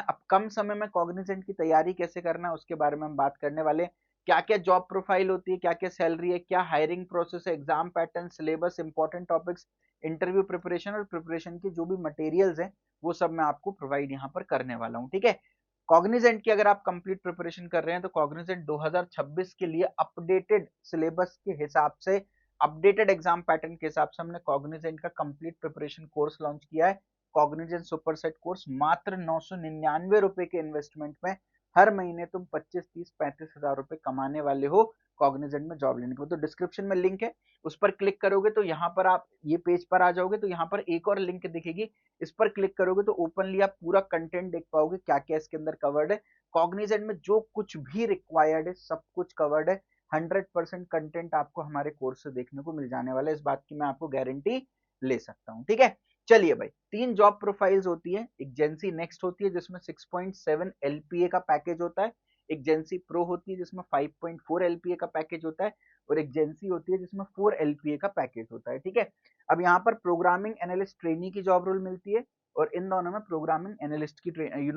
अब कम समय में कॉग्निजेंट की तैयारी कैसे करना है उसके बारे में हम बात करने वाले हैं। क्या क्या जॉब प्रोफाइल होती है, क्या क्या सैलरी है, क्या हायरिंग प्रोसेस है, exam pattern, syllabus, important topics, interview preparation और प्रिपरेशन की जो भी मटेरियल्स हैं वो सब मैं आपको प्रोवाइड यहाँ पर करने वाला हूँ। ठीक है, कॉग्निजेंट की अगर आप कंप्लीट प्रिपरेशन कर रहे हैं तो कॉग्निजेंट 2026 के लिए अपडेटेड सिलेबस के हिसाब से, अपडेटेड एग्जाम पैटर्न के हिसाब से हमने कॉग्निजेंट का कंप्लीट प्रिपरेशन कोर्स लॉन्च किया है। कॉग्निजेंट सुपर सेट कोर्स मात्र 999 रुपए के इन्वेस्टमेंट में हर महीने तुम 25, 30, 35 हजार रुपए कमाने वाले हो कॉग्निजेंट में जॉब लेने के। तो डिस्क्रिप्शन में लिंक है, उस पर क्लिक करोगे तो यहाँ पर आप ये पेज पर आ जाओगे, तो यहाँ पर एक और लिंक दिखेगी, इस पर क्लिक करोगे तो ओपनली आप पूरा कंटेंट देख पाओगे, क्या क्या इसके अंदर कवर्ड है। कॉग्निजेंट में जो कुछ भी रिक्वायर्ड है सब कुछ कवर्ड है। 100% कंटेंट आपको हमारे कोर्स से देखने को मिल जाने वाला है, इस बात की मैं आपको गारंटी ले सकता हूँ। ठीक है, चलिए भाई, 3 जॉब प्रोफाइल्स होती है। एक जेंसी नेक्स्ट होती है जिसमें 6.7 एलपीए का पैकेज होता है, एक जेंसी प्रो होती है जिसमें 5.4 एलपीए का पैकेज होता है, और एक जेंसी होती है जिसमें 4 एलपीए का पैकेज होता है। ठीक है, अब यहाँ पर प्रोग्रामिंग एनालिस्ट ट्रेनी की जॉब रोल मिलती है और इन दोनों में प्रोग्रामिंग एनालिस्ट की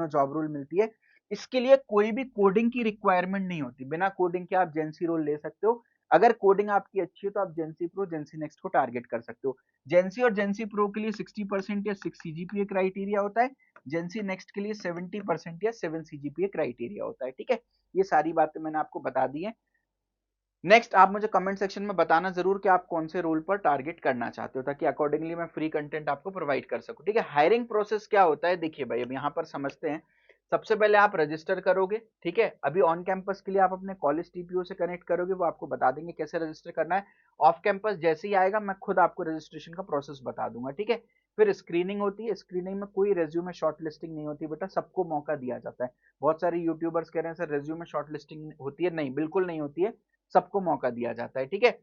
जॉब रोल मिलती है। इसके लिए कोई भी कोडिंग की रिक्वायरमेंट नहीं होती, बिना कोडिंग के आप जेंसी रोल ले सकते हो। अगर कोडिंग आपकी अच्छी है तो आप जेंसी प्रो, जेंसी नेक्स्ट को टारगेट कर सकते हो। जेंसी और जेंसी प्रो के लिए 60% या 6 सीजीपीए क्राइटेरिया होता है, जेंसी नेक्स्ट के लिए 70% या 7 सीजीपीए क्राइटेरिया होता है। ठीक है, ये सारी बातें मैंने आपको बता दी है। नेक्स्ट आप मुझे कमेंट सेक्शन में बताना जरूर कि आप कौन से रोल पर टारगेट करना चाहते हो, ताकि अकॉर्डिंगली मैं फ्री कंटेंट आपको प्रोवाइड कर सकूं। ठीक है, हायरिंग प्रोसेस क्या होता है, देखिए भाई अब यहाँ पर समझते हैं। सबसे पहले आप रजिस्टर करोगे। ठीक है, अभी ऑन कैंपस के लिए आप अपने कॉलेज टीपीओ से कनेक्ट करोगे, वो आपको बता देंगे कैसे रजिस्टर करना है। ऑफ कैंपस जैसे ही आएगा मैं खुद आपको रजिस्ट्रेशन का प्रोसेस बता दूंगा। ठीक है, फिर स्क्रीनिंग होती है। स्क्रीनिंग में कोई रेज्यूमे शॉर्ट लिस्टिंग नहीं होती बेटा, सबको मौका दिया जाता है। बहुत सारे यूट्यूबर्स कह रहे हैं सर रेज्यूमे शॉर्ट लिस्टिंग होती है, नहीं बिल्कुल नहीं होती है, सबको मौका दिया जाता है। ठीक है,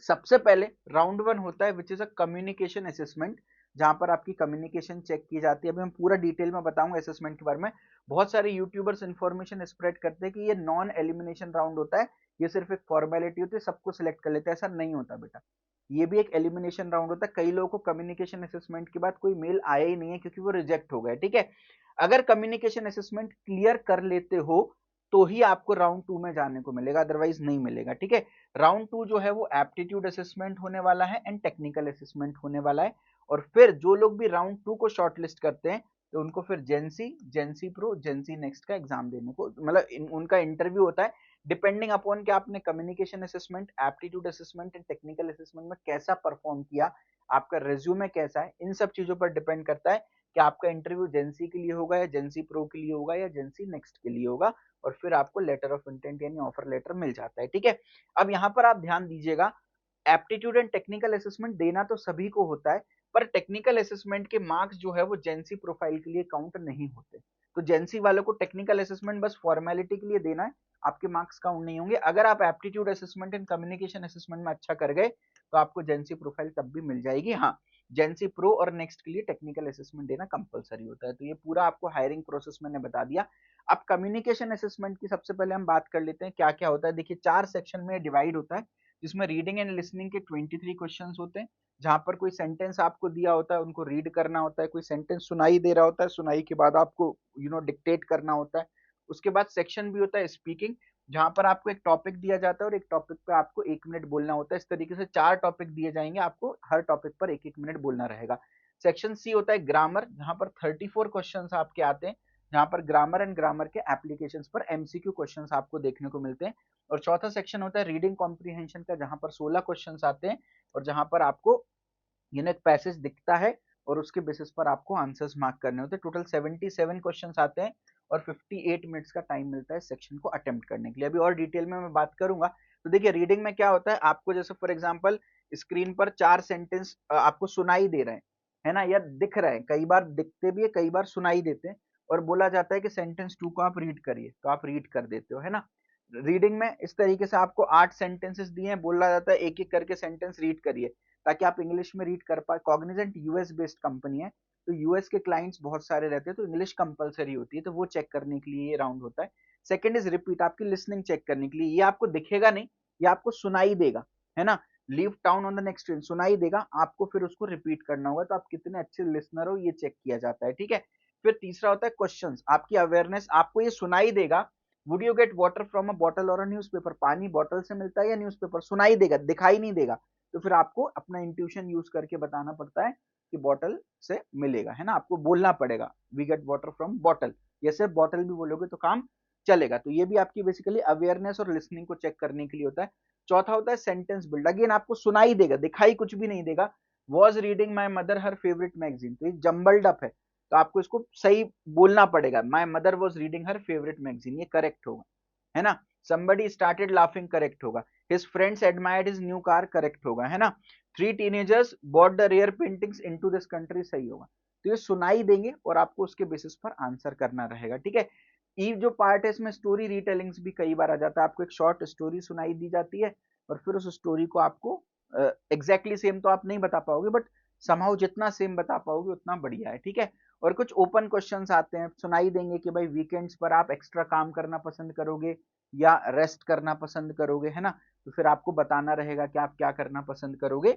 सबसे पहले राउंड 1 होता है which is a communication assessment, जहां पर आपकी कम्युनिकेशन चेक की जाती है। अभी मैं पूरा डिटेल में बताऊंगा असेसमेंट के बारे में। बहुत सारे यूट्यूबर्स इंफॉर्मेशन स्प्रेड करते हैं कि ये नॉन एलिमिनेशन राउंड होता है, ये सिर्फ एक फॉर्मेलिटी होती है, सबको सिलेक्ट कर लेते हैं, ऐसा नहीं होता बेटा। ये भी एक एलिमिनेशन राउंड होता है। कई लोगों को कम्युनिकेशन असेसमेंट के बाद कोई मेल आया ही नहीं है क्योंकि वो रिजेक्ट हो गए। ठीक है, अगर कम्युनिकेशन असेसमेंट क्लियर कर लेते हो तो ही आपको राउंड 2 में जाने को मिलेगा, अदरवाइज नहीं मिलेगा। ठीक है, राउंड 2 जो है वो एप्टीट्यूड असेसमेंट होने वाला है एंड टेक्निकल असेसमेंट होने वाला है। और फिर जो लोग भी राउंड 2 को शॉर्टलिस्ट करते हैं तो उनको फिर जेंसी, जेंसी प्रो, जेंसी नेक्स्ट का एग्जाम देने को, मतलब उनका इंटरव्यू होता है। डिपेंडिंग अपॉन कि आपने communication assessment, aptitude assessment and technical assessment में कैसा परफॉर्म किया, आपका रिज्यूमे कैसा है, इन सब चीजों पर डिपेंड करता है कि आपका इंटरव्यू जेंसी के लिए होगा या जेंसी प्रो के लिए होगा या जेंसी नेक्स्ट के लिए होगा। और फिर आपको लेटर ऑफ इंटेंट यानी ऑफर लेटर मिल जाता है। ठीक है, अब यहाँ पर आप ध्यान दीजिएगा, एप्टीट्यूड एंड टेक्निकल असेसमेंट देना तो सभी को होता है, पर टेक्निकल असेसमेंट के मार्क्स जो है वो जेंसी प्रोफाइल के लिए काउंट नहीं होते। तो जेंसी वालों को टेक्निकल असेसमेंट बस फॉर्मेलिटी के लिए देना है, आपके मार्क्स काउंट नहीं होंगे। अगर आप aptitude assessment and communication assessment में अच्छा कर गए तो आपको जेंसी प्रोफाइल तब भी मिल जाएगी। हाँ, जेंसी प्रो और नेक्स्ट के लिए टेक्निकल असेसमेंट देना कंपलसरी होता है। तो ये पूरा आपको हायरिंग प्रोसेस मैंने बता दिया। अब कम्युनिकेशन असेसमेंट की सबसे पहले हम बात कर लेते हैं क्या क्या होता है। देखिए 4 सेक्शन में डिवाइड होता है, जिसमें रीडिंग एंड लिसनिंग के 23 क्वेश्चंस होते हैं, जहां पर कोई सेंटेंस आपको दिया होता है उनको रीड करना होता है, कोई सेंटेंस सुनाई दे रहा होता है, सुनाई के बाद आपको डिक्टेट करना होता है। उसके बाद सेक्शन भी होता है स्पीकिंग, जहां पर आपको एक टॉपिक दिया जाता है और एक टॉपिक पे आपको 1 मिनट बोलना होता है। इस तरीके से 4 टॉपिक दिए जाएंगे, आपको हर टॉपिक पर 1-1 मिनट बोलना रहेगा। सेक्शन सी होता है ग्रामर, जहां पर 34 क्वेश्चन आपके आते हैं, जहां पर ग्रामर एंड ग्रामर के एप्लीकेशंस पर एमसीक्यू क्वेश्चंस आपको देखने को मिलते हैं। और चौथा सेक्शन होता है रीडिंग कॉम्प्रीहेंशन का, जहां पर 16 क्वेश्चंस आते हैं और जहां पर आपको एक पैसेज दिखता है और उसके बेसिस पर आपको आंसर्स मार्क करने होते हैं। टोटल 77 क्वेश्चंस आते हैं और 58 मिनट्स का टाइम मिलता है सेक्शन को अटेम्प्ट करने के लिए। अभी और डिटेल में मैं बात करूंगा। तो देखिए रीडिंग में क्या होता है, आपको जैसे फॉर एग्जांपल स्क्रीन पर 4 सेंटेंस आपको सुनाई दे रहे हैं, है ना, या दिख रहे हैं, कई बार दिखते भी है कई बार सुनाई देते हैं, और बोला जाता है कि सेंटेंस 2 को आप रीड करिए, तो आप रीड कर देते हो, है ना। रीडिंग में इस तरीके से आपको 8 सेंटेंसेस दिए हैं, बोला जाता है एक एक करके सेंटेंस रीड करिए ताकि आप इंग्लिश में रीड कर पाए। कॉग्निजेंट यूएस बेस्ड कंपनी है, तो यूएस के क्लाइंट्स बहुत सारे रहते हैं, तो इंग्लिश कंपलसरी होती है, तो वो चेक करने के लिए ये राउंड होता है। सेकंड इज रिपीट, आपकी लिसनिंग चेक करने के लिए, ये आपको दिखेगा नहीं, ये आपको सुनाई देगा, है ना। Leave town on the next train सुनाई देगा आपको, फिर उसको रिपीट करना होगा, तो आप कितने अच्छे लिसनर हो ये चेक किया जाता है। ठीक है, फिर तीसरा होता है क्वेश्चंस, आपकी अवेयरनेस, आपको ये सुनाई देगा, would you get water from a bottle और अ न्यूज़पेपर, पानी बॉटल से मिलता है या न्यूज़पेपर, सुनाई देगा, दिखाई नहीं देगा, तो फिर आपको अपना इंट्यूशन यूज करके बताना पड़ता है कि बॉटल से मिलेगा, है ना, आपको बोलना पड़ेगा we get water from bottle, ये सिर्फ बॉटल भी बोलोगे तो काम चलेगा। तो ये भी आपकी बेसिकली अवेयरनेस और लिसनिंग को चेक करने के लिए होता है। चौथा होता है सेंटेंस बिल्ड, अगेन आपको सुनाई देगा, दिखाई कुछ भी नहीं देगा, was reading my mother her favourite magazine, तो ये जम्बल्ड अप है, तो आपको इसको सही बोलना पड़ेगा, my mother was reading her favourite magazine, ये करेक्ट होगा, है ना। somebody started laughing करेक्ट होगा, his friends admired his new car correct होगा, है ना। Three teenagers bought the rare paintings into this country सही होगा। तो ये सुनाई देंगे और आपको उसके बेसिस पर आंसर करना रहेगा, ठीक है। ई जो पार्ट है इसमें स्टोरी रीटेलिंग्स भी कई बार आ जाता है, आपको एक शॉर्ट स्टोरी सुनाई दी जाती है और फिर उस स्टोरी को आपको एग्जैक्टली सेम तो आप नहीं बता पाओगे, बट समहाउ जितना सेम बता पाओगे उतना बढ़िया है, ठीक है। और कुछ ओपन क्वेश्चंस आते हैं, सुनाई देंगे कि भाई वीकेंड्स पर आप एक्स्ट्रा काम करना पसंद करोगे या रेस्ट करना पसंद करोगे, है ना, तो फिर आपको बताना रहेगा कि आप क्या करना पसंद करोगे,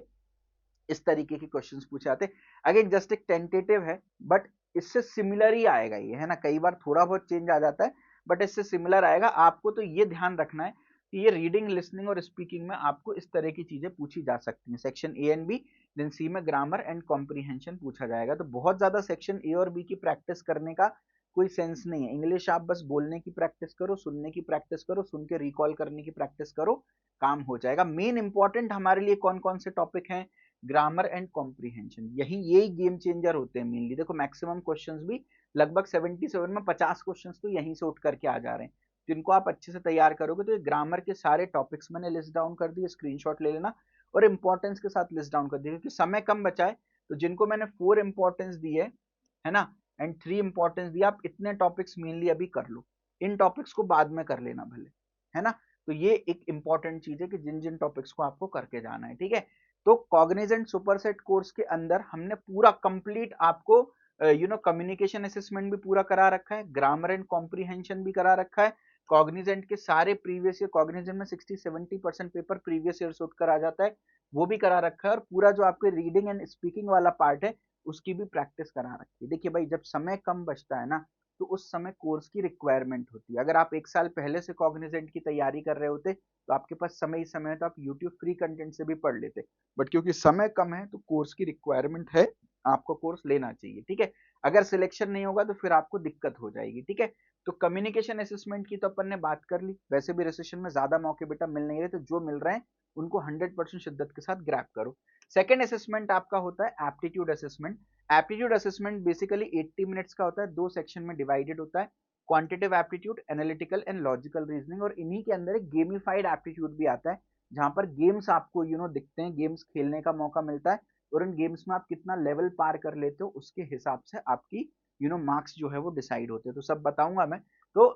इस तरीके के क्वेश्चंस पूछे जाते हैं। अगेन जस्ट एक टेंटेटिव है, बट इससे सिमिलर ही आएगा ये, है ना, कई बार थोड़ा बहुत चेंज आ जाता है बट इससे सिमिलर आएगा। आपको तो ये ध्यान रखना है कि ये रीडिंग, लिसनिंग और स्पीकिंग में आपको इस तरह की चीजें पूछी जा सकती हैं। Section A and B, then C में ग्रामर एंड कॉम्प्रीहेंशन पूछा जाएगा। तो बहुत ज्यादा सेक्शन ए और बी की प्रैक्टिस करने का कोई सेंस नहीं है। इंग्लिश आप बस बोलने की प्रैक्टिस करो, सुनने की प्रैक्टिस करो, सुन के रिकॉल करने की प्रैक्टिस करो, काम हो जाएगा। मेन इंपॉर्टेंट हमारे लिए कौन कौन से टॉपिक हैं? ग्रामर एंड कॉम्प्रीहेंशन, यही गेम चेंजर होते हैं मेनली। देखो मैक्सिमम क्वेश्चंस भी लगभग 77 में 50 क्वेश्चंस तो यहीं से उठ करके आ जा रहे हैं, जिनको आप अच्छे से तैयार करोगे तो ये ग्रामर के सारे टॉपिक्स मैंने लिस्ट डाउन कर दिए, स्क्रीनशॉट ले लेना और इंपॉर्टेंस के साथ लिस्ट डाउन कर दिया, क्योंकि समय कम बचा है। तो जिनको मैंने 4 इंपॉर्टेंस दिए है ना एंड 3 इंपॉर्टेंस दिया, आप इतने टॉपिक्स मेनली अभी कर लो, इन टॉपिक्स को बाद में कर लेना भले, है ना। तो ये एक इंपॉर्टेंट चीज है कि जिन जिन टॉपिक्स को आपको करके जाना है, ठीक है। तो कॉग्निजेंट सुपरसेट कोर्स के अंदर हमने पूरा कंप्लीट आपको कम्युनिकेशन असेसमेंट भी पूरा करा रखा है, ग्रामर एंड कॉम्प्रीहेंशन भी करा रखा है। कॉग्निजेंट के सारे प्रीवियस ईयर, कॉग्निजेंट में 60-70% पेपर प्रीवियस ईयर से उठ कर आ जाता है, वो भी करा रखा है। और पूरा जो आपके रीडिंग एंड स्पीकिंग वाला पार्ट है उसकी भी प्रैक्टिस करा रखी है। देखिए भाई, जब समय कम बचता है ना तो उस समय कोर्स की रिक्वायरमेंट होती है। अगर आप एक साल पहले से कॉग्निजेंट की तैयारी कर रहे होते तो आपके पास समय ही समय है, तो आप यूट्यूब फ्री कंटेंट से भी पढ़ लेते, बट क्योंकि समय कम है तो कोर्स की रिक्वायरमेंट है, आपको कोर्स लेना चाहिए, ठीक है। अगर सिलेक्शन नहीं होगा तो फिर आपको दिक्कत हो जाएगी, ठीक है। तो कम्युनिकेशन असेसमेंट की तो अपन ने बात कर ली। वैसे भी रिसेशन में ज्यादा मौके बेटा मिल नहीं रहे, तो जो मिल रहे हैं उनको 100% शिद्दत के साथ ग्रैब करो। सेकेंड असेसमेंट आपका होता है aptitude assessment. Aptitude assessment basically 80 minutes का होता है, 2 सेक्शन में डिवाइडेड होता है, quantitative aptitude, analytical and logical reasoning. और इन्हीं के अंदर एक गेमिफाइड एप्टीट्यूड भी आता है, जहां पर गेम्स आपको दिखते हैं, गेम्स खेलने का मौका मिलता है और इन गेम्स में आप कितना लेवल पार कर लेते हो उसके हिसाब से आपकी मार्क्स जो है वो डिसाइड होते हैं। तो सब बताऊंगा मैं। तो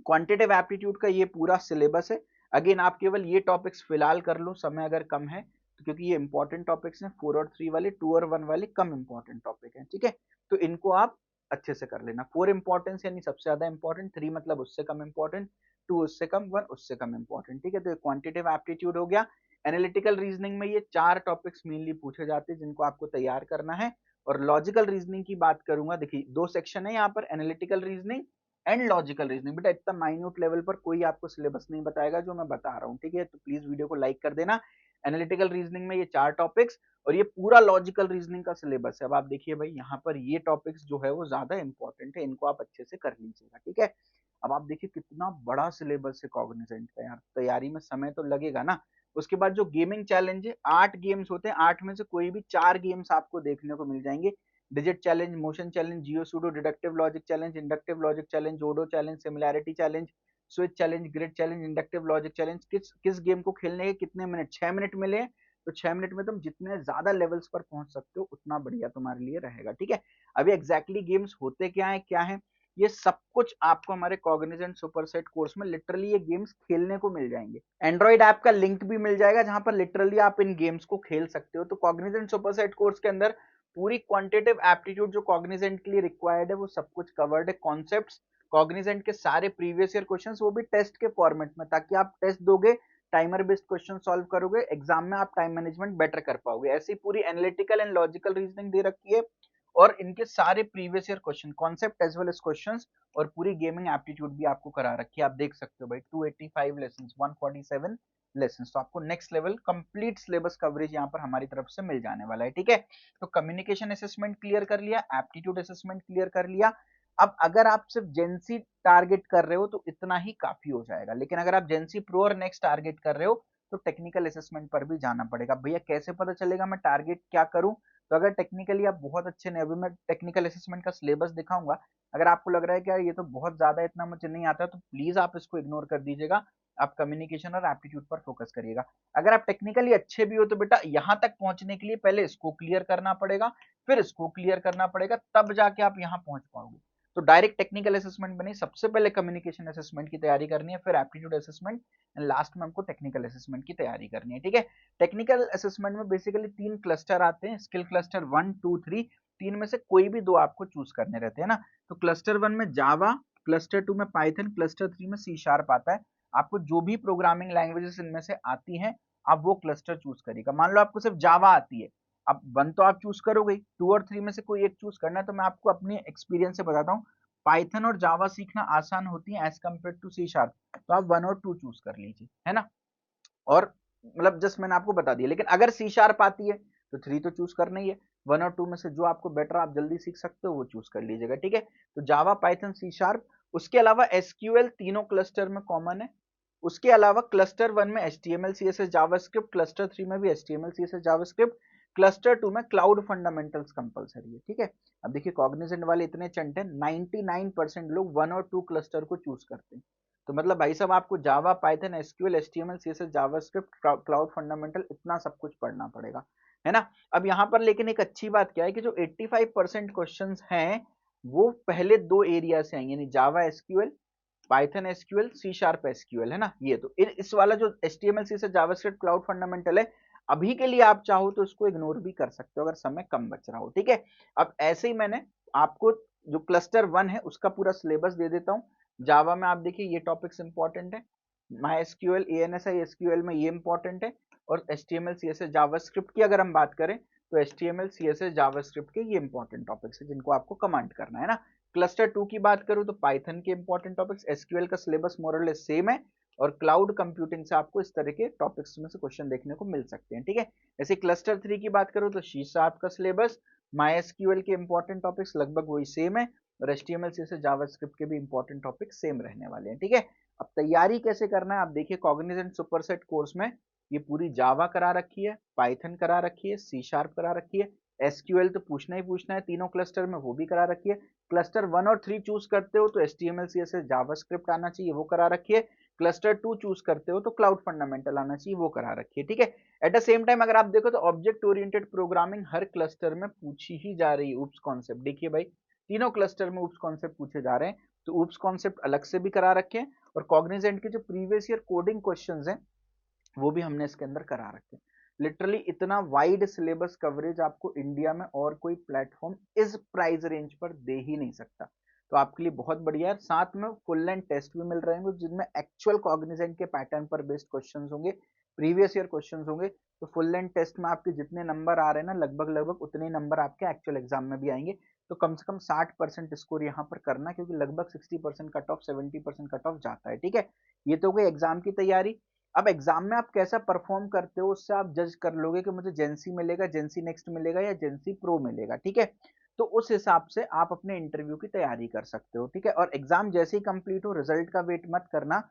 क्वांटिटेटिव एप्टीट्यूड का ये पूरा सिलेबस है। अगेन आप केवल ये टॉपिक्स फिलहाल कर लो, समय अगर कम है तो, क्योंकि ये इंपॉर्टेंट टॉपिक्स हैं। 4 और 3 वाले, 2 और 1 वाले कम इंपॉर्टेंट टॉपिक हैं, ठीक है। तो इनको आप अच्छे से कर लेना। 4 इंपॉर्टेंस यानी सबसे ज्यादा इंपॉर्टेंट, 3 मतलब उससे कम इंपॉर्टेंट, 2 उससे कम, 1 उससे कम इंपॉर्टेंट, ठीक है। तो ये क्वांटिटेटिव एप्टीट्यूड हो गया। एनालिटिकल रीजनिंग में ये 4 टॉपिक्स मेनली पूछे जाते हैं जिनको आपको तैयार करना है। और लॉजिकल रीजनिंग की बात करूंगा, देखिए 2 सेक्शन है यहाँ पर, analytical reasoning and logical reasoning. बेटा इतना माइन्यूट लेवल पर कोई आपको सिलेबस नहीं बताएगा जो मैं बता रहा हूँ, ठीक है। तो प्लीज वीडियो को लाइक कर देना। एनालिटिकल रीजनिंग में ये 4 टॉपिक्स और ये पूरा लॉजिकल रीजनिंग का सिलेबस है। अब आप देखिए भाई, यहाँ पर ये टॉपिक्स जो है वो ज्यादा इंपॉर्टेंट है, इनको आप अच्छे से कर लीजिएगा, ठीक है। अब आप देखिए कितना बड़ा सिलेबस है कॉग्निजेंट का, यार तैयारी में समय तो लगेगा ना। उसके बाद जो गेमिंग चैलेंज है, 8 गेम्स होते हैं, 8 में से कोई भी 4 गेम्स आपको देखने को मिल जाएंगे। Digit challenge, motion challenge, geo sudo, deductive logic challenge, inductive logic challenge, जोडो challenge, similarity challenge, switch challenge, grid challenge, inductive logic challenge. किस किस गेम को खेलने के कितने मिनट? 6 मिनट मिले, तो 6 मिनट में तुम जितने ज्यादा लेवल्स पर पहुंच सकते हो उतना बढ़िया तुम्हारे लिए रहेगा, ठीक है। अभी एग्जैक्टली गेम्स होते क्या है ये सब कुछ आपको हमारे कॉग्निजेंट सुपरसेट कोर्स में लिटरली ये गेम्स खेलने को मिल जाएंगे। एंड्रॉइड ऐप का लिंक भी मिल जाएगा जहां पर लिटरली आप इन गेम्स को खेल सकते हो। तो कॉग्निजेंट सुपरसेट कोर्स के अंदर पूरी क्वांटिटेटिव एप्टीट्यूड जो कॉग्निजेंट के लिए रिक्वायर्ड है वो सब कुछ कवर्ड है। कॉन्सेप्ट्स, कॉग्निजेंट के सारे प्रीवियस ईयर क्वेश्चंस, वो भी टेस्ट के फॉर्मेट में, ताकि आप टेस्ट दोगे, टाइमर बेस्ड क्वेश्चन सॉल्व करोगे, एग्जाम में आप टाइम मैनेजमेंट बेटर कर पाओगे। ऐसी पूरी एनालिटिकल एंड लॉजिकल रीजनिंग दे रखी है और इनके सारे previous year question, concept as well as questions, और पूरी गेमिंग एप्टीट्यूड भी आपको करा रखी है। आप देख सकते हो भाई 285 लेसन, 147 लेसन, तो आपको next level complete syllabus coverage यहाँ पर हमारी तरफ से मिल जाने वाला है। ठीक है, तो कम्युनिकेशन असेसमेंट क्लियर कर लिया, एप्टीट्यूड असेसमेंट क्लियर कर लिया। अब अगर आप सिर्फ जेंसी टारगेट कर रहे हो तो इतना ही काफी हो जाएगा, लेकिन अगर आप जेंसी प्रो और नेक्स्ट टारगेट कर रहे हो तो टेक्निकल असेसमेंट पर भी जाना पड़ेगा। भैया कैसे पता चलेगा मैं टारगेट क्या करूं? तो अगर टेक्निकली आप बहुत अच्छे नहीं, अभी मैं टेक्निकल असेसमेंट का सिलेबस दिखाऊंगा, अगर आपको लग रहा है कि यार ये तो बहुत ज्यादा इतना मुझे नहीं आता, तो प्लीज आप इसको इग्नोर कर दीजिएगा, आप कम्युनिकेशन और एप्टीट्यूड पर फोकस करिएगा। अगर आप टेक्निकली अच्छे भी हो तो बेटा यहाँ तक पहुंचने के लिए पहले इसको क्लियर करना पड़ेगा, फिर इसको क्लियर करना पड़ेगा, तब जाके आप यहाँ पहुंच पाओगे। तो डायरेक्ट टेक्निकल असेसमेंट बनी, सबसे पहले कम्युनिकेशन असेसमेंट की तैयारी करनी है, फिर एप्टीट्यूड असेसमेंट, एंड लास्ट में हमको टेक्निकल असेसमेंट की तैयारी करनी है। ठीक है, टेक्निकल असेसमेंट में बेसिकली 3 क्लस्टर आते हैं, स्किल क्लस्टर 1 2 3, तीन में से कोई भी 2 आपको चूज करने रहते हैं ना। तो क्लस्टर 1 में जावा, क्लस्टर 2 में पाइथन, क्लस्टर 3 में सी शार्प आता है। आपको जो भी प्रोग्रामिंग लैंग्वेजेस इनमें से आती हैं, आप वो क्लस्टर चूज करिएगा। मान लो आपको सिर्फ जावा आती है, अब 1 तो आप चूज करोगे, 2 और 3 में से कोई एक चूज करना है। तो मैं आपको अपने एक्सपीरियंस से बताता हूँ, पाइथन और जावा सीखना आसान होती है as compare to C sharp, तो आप 1 और 2 चूज कर लीजिए, है ना। और मतलब जस्ट मैंने आपको बता दिया, लेकिन अगर सी शार्प आती है तो 3 तो चूज करना ही है। 1 और 2 में से जो आपको बेटर आप जल्दी सीख सकते हो वो चूज कर लीजिएगा। ठीक है, तो जावा, पाइथन, सी शार्प, उसके अलावा एसक्यूएल तीनों क्लस्टर में कॉमन है। उसके अलावा क्लस्टर 1 में HTML CSS जावास्क्रिप्ट, क्लस्टर 3 में भी HTML CSS जावास्क्रिप्ट, क्लस्टर 2 में क्लाउड फंडामेंटल्स कंपलसरी है। ठीक है, अब देखिए कॉग्निजेंट वाले इतने चंटे, 99% लोग 1 और 2 क्लस्टर को चूज करते हैं। तो मतलब भाई साहब आपको Java, Python, SQL, HTML CSS JavaScript, cloud fundamental, इतना सब कुछ पढ़ना पड़ेगा, है ना। अब यहाँ पर लेकिन एक अच्छी बात क्या है कि जो 85% क्वेश्चंस हैं वो पहले 2 एरिया से आएंगे, यानी Java SQL, Python SQL, C sharp SQL, है ना। ये तो इस वाला जो HTML CSS JavaScript cloud fundamental है, अभी के लिए आप चाहो तो इसको इग्नोर भी कर सकते हो अगर समय कम बच रहा हो। ठीक है, अब ऐसे ही मैंने आपको जो क्लस्टर 1 है उसका पूरा सिलेबस दे देता हूँ। जावा में आप देखिए ये टॉपिक्स इंपॉर्टेंट है, माई एसक्यूएल, ANSI एसक्यूएल में ये इंपॉर्टेंट है, और HTML CSS जावास्क्रिप्ट की अगर हम बात करें तो HTML CSS जावास्क्रिप्ट के ये इंपॉर्टेंट टॉपिक्स है जिनको आपको कमांड करना है ना। क्लस्टर 2 की बात करूं तो पाइथन के इंपॉर्टेंट टॉपिक्स, एसक्यूएल का सिलेबस मोरलेस सेम है, और क्लाउड कंप्यूटिंग से आपको इस तरह के टॉपिक्स में से क्वेश्चन देखने को मिल सकते हैं। ठीक है, ऐसे क्लस्टर 3 की बात करूं तो सी शार्प का सिलेबस, माई एसक्यूएल के इंपॉर्टेंट टॉपिक्स लगभग वही सेम है, और HTML CSS जावास्क्रिप्ट के भी इंपॉर्टेंट टॉपिक सेम रहने वाले हैं। ठीक है, अब तैयारी कैसे करना है आप देखिए, कॉग्निजेंट सुपरसेट कोर्स में ये पूरी जावा करा रखी है, पाइथन करा रखी है, सी शार्प करा रखी है, एसक्यूएल तो पूछना ही पूछना है तीनों क्लस्टर में, वो भी करा रखी है। क्लस्टर 1 और 3 चूज करते हो तो HTML CSS जावास्क्रिप्ट आना चाहिए, वो करा रखी है। क्लस्टर 2 चूज करते हो तो क्लाउड फंडामेंटल आना चाहिए, वो करा रखी है। ठीक है, एट द सेम टाइम अगर आप देखो तो ऑब्जेक्ट ओरिएंटेड प्रोग्रामिंग हर क्लस्टर में पूछी ही जा रही है। उप्स कॉन्सेप्ट देखिए भाई, तीनों क्लस्टर में उप्स कॉन्सेप्ट पूछे जा रहे हैं, तो उप्स कॉन्सेप्ट अलग से भी करा रखे हैं, और कॉग्निजेंट के जो प्रीवियस ईयर कोडिंग क्वेश्चंस हैं वो भी हमने इसके अंदर करा रखे हैं। लिटरली इतना वाइड सिलेबस कवरेज आपको इंडिया में और कोई प्लेटफॉर्म इस प्राइस रेंज पर दे ही नहीं सकता। तो आपके लिए बहुत बढ़िया है, साथ में फुल लेंथ टेस्ट भी मिल रहे हैं जिनमें एक्चुअल कॉग्निजेंट के पैटर्न पर बेस्ड क्वेश्चंस होंगे, प्रीवियस ईयर क्वेश्चंस होंगे। तो फुल लेंथ टेस्ट में आपके जितने नंबर आ रहे हैं ना, लगभग लगभग उतने नंबर आपके एक्चुअल एग्जाम में भी आएंगे। तो कम से कम 60% स्कोर यहाँ पर करना, क्योंकि लगभग 60% कट ऑफ, 70% कट ऑफ जाता है। ठीक है, ये तो हो गई एग्जाम की तैयारी। अब एग्जाम में आप कैसा परफॉर्म करते हो उससे आप जज कर लोगे कि मुझे जेंसी मिलेगा, जेंसी नेक्स्ट मिलेगा, या जेंसी प्रो मिलेगा। ठीक है, तो उस हिसाब से आप अपने इंटरव्यू की तैयारी कर सकते हो। ठीक है, और एग्जाम जैसे ही कंप्लीट हो रिजल्ट का वेट मत करना,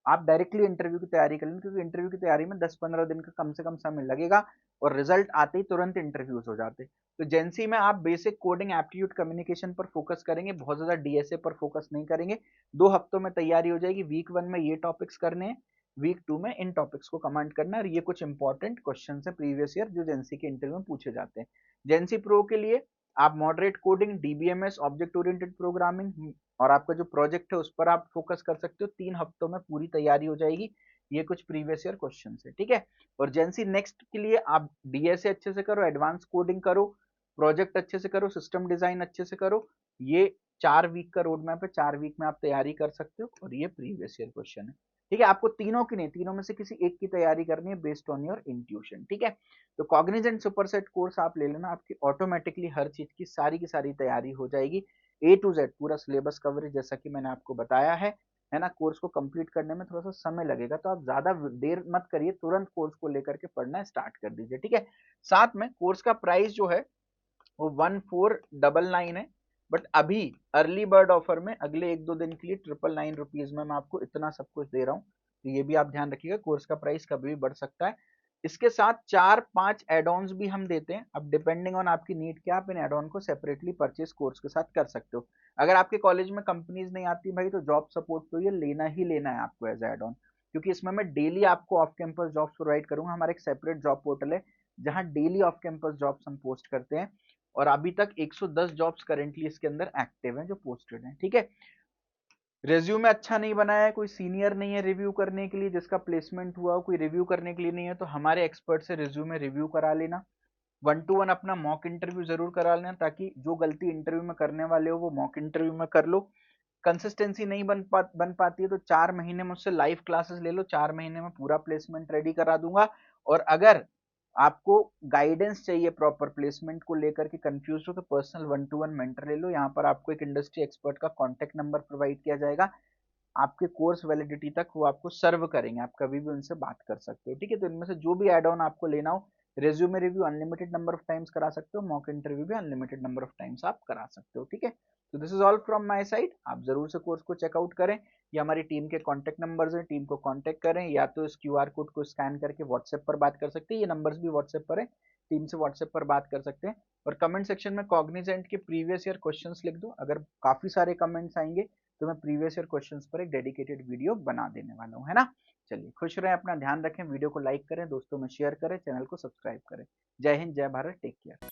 आप डायरेक्टली इंटरव्यू की तैयारी कर लेना, क्योंकि इंटरव्यू की तैयारी में 10-15 दिन का कम से कम समय लगेगा, और रिजल्ट आते ही तुरंत इंटरव्यूज हो जाते। तो जेंसी में आप बेसिक कोडिंग, एप्टीट्यूड, कम्युनिकेशन पर फोकस करेंगे, बहुत ज्यादा DSA पर फोकस नहीं करेंगे। 2 हफ्तों में तैयारी हो जाएगी, वीक 1 में ये टॉपिक्स करने हैं, वीक 2 में इन टॉपिक्स को कमांड करना है, और ये कुछ इंपॉर्टेंट क्वेश्चन है प्रीवियस ईयर जो जेंसी के इंटरव्यू में पूछे जाते हैं। जेंसी प्रो के लिए आप moderate coding, DBMS, object oriented programming, और आपका जो प्रोजेक्ट है उस पर आप फोकस कर सकते हो। 3 हफ्तों में पूरी तैयारी हो जाएगी। ये कुछ प्रीवियस ईयर क्वेश्चन है। ठीक है, और जेंसी नेक्स्ट के लिए आप DSA अच्छे से करो, एडवांस कोडिंग करो, प्रोजेक्ट अच्छे से करो, सिस्टम डिजाइन अच्छे से करो। ये 4 वीक का रोड मैप है, 4 वीक में आप तैयारी कर सकते हो, और ये प्रीवियस ईयर क्वेश्चन है। ठीक है, आपको तीनों की नहीं, तीनों में से किसी एक की तैयारी करनी है बेस्ड ऑन योर इंट्यूशन। ठीक है, तो कॉग्निजेंट सुपरसेट कोर्स आप ले लेना, आपकी ऑटोमेटिकली हर चीज की सारी तैयारी हो जाएगी, ए टू जेड पूरा सिलेबस कवरेज जैसा कि मैंने आपको बताया है ना। कोर्स को कंप्लीट करने में थोड़ा सा समय लगेगा, तो आप ज्यादा देर मत करिए, तुरंत कोर्स को लेकर के पढ़ना स्टार्ट कर दीजिए। ठीक है, साथ में कोर्स का प्राइस जो है वो 1499 है, बट अभी अर्ली बर्ड ऑफर में अगले 1-2 दिन के लिए 999 में मैं आपको इतना सब कुछ दे रहा हूँ, तो ये भी आप ध्यान रखिएगा, कोर्स का प्राइस कभी भी बढ़ सकता है। इसके साथ 4-5 एड ऑन्स भी हम देते हैं, अब डिपेंडिंग ऑन आपकी नीड क्या, आप इन एड ऑन को सेपरेटली परचेज कोर्स के साथ कर सकते हो। अगर आपके कॉलेज में कंपनीज नहीं आती भाई, तो जॉब सपोर्ट तो ये लेना ही लेना है आपको एज एड ऑन, क्योंकि इसमें मैं डेली आपको ऑफ कैंपस जॉब्स प्रोवाइड करूंगा। हमारा एक सेपरेट जॉब पोर्टल है जहां डेली ऑफ कैंपस जॉब्स हम पोस्ट करते हैं, और अभी तक 110 जॉब्स करेंटली इसके अंदर एक्टिव हैं जो पोस्टेड हैं। ठीक है, रेज्यूमे अच्छा नहीं बनाया है, कोई सीनियर नहीं है रिव्यू करने के लिए, जिसका प्लेसमेंट हुआ हो, कोई रिव्यू करने के लिए नहीं है, तो हमारे एक्सपर्ट से रिज्यूमे रिव्यू करा लेना। 1-to-1 अपना मॉक इंटरव्यू जरूर करा लेना, ताकि जो गलती इंटरव्यू में करने वाले हो वो मॉक इंटरव्यू में कर लो। कंसिस्टेंसी नहीं बन पाती है तो 4 महीने मुझसे लाइव क्लासेस ले लो, 4 महीने में पूरा प्लेसमेंट रेडी करा दूंगा। और अगर आपको गाइडेंस चाहिए प्रॉपर प्लेसमेंट को लेकर के, कंफ्यूज हो, तो पर्सनल 1-to-1 मेंटर ले लो। यहाँ पर आपको एक इंडस्ट्री एक्सपर्ट का कॉन्टेक्ट नंबर प्रोवाइड किया जाएगा, आपके कोर्स वैलिडिटी तक वो आपको सर्व करेंगे, आप कभी भी उनसे बात कर सकते हो। ठीक है, तो इनमें से जो भी एड ऑन आपको लेना हो, resume review unlimited number of times करा सकते हो, मॉक इंटरव्यू भी अनलिमिटेड नंबर ऑफ टाइम्स आप करा सकते हो। ठीक है, तो this is all from my side, आप जरूर से कोर्स को चेकआउट करें। ये हमारी टीम के कॉन्टैक्ट नंबर्स हैं, टीम को कॉन्टैक्ट करें, या तो इस क्यूआर कोड को स्कैन करके व्हाट्सएप पर बात कर सकते हैं, ये नंबर्स भी व्हाट्सएप पर है, टीम से व्हाट्सएप पर बात कर सकते हैं। और कमेंट सेक्शन में कॉग्निजेंट के प्रीवियस ईयर क्वेश्चंस लिख दो, अगर काफी सारे कमेंट्स आएंगे तो मैं प्रीवियस ईयर क्वेश्चंस पर एक डेडिकेटेड वीडियो बना देने वाला हूँ, है ना। चलिए, खुश रहें, अपना ध्यान रखें, वीडियो को लाइक करें, दोस्तों में शेयर करें, चैनल को सब्सक्राइब करें। जय हिंद, जय भारत, टेक केयर।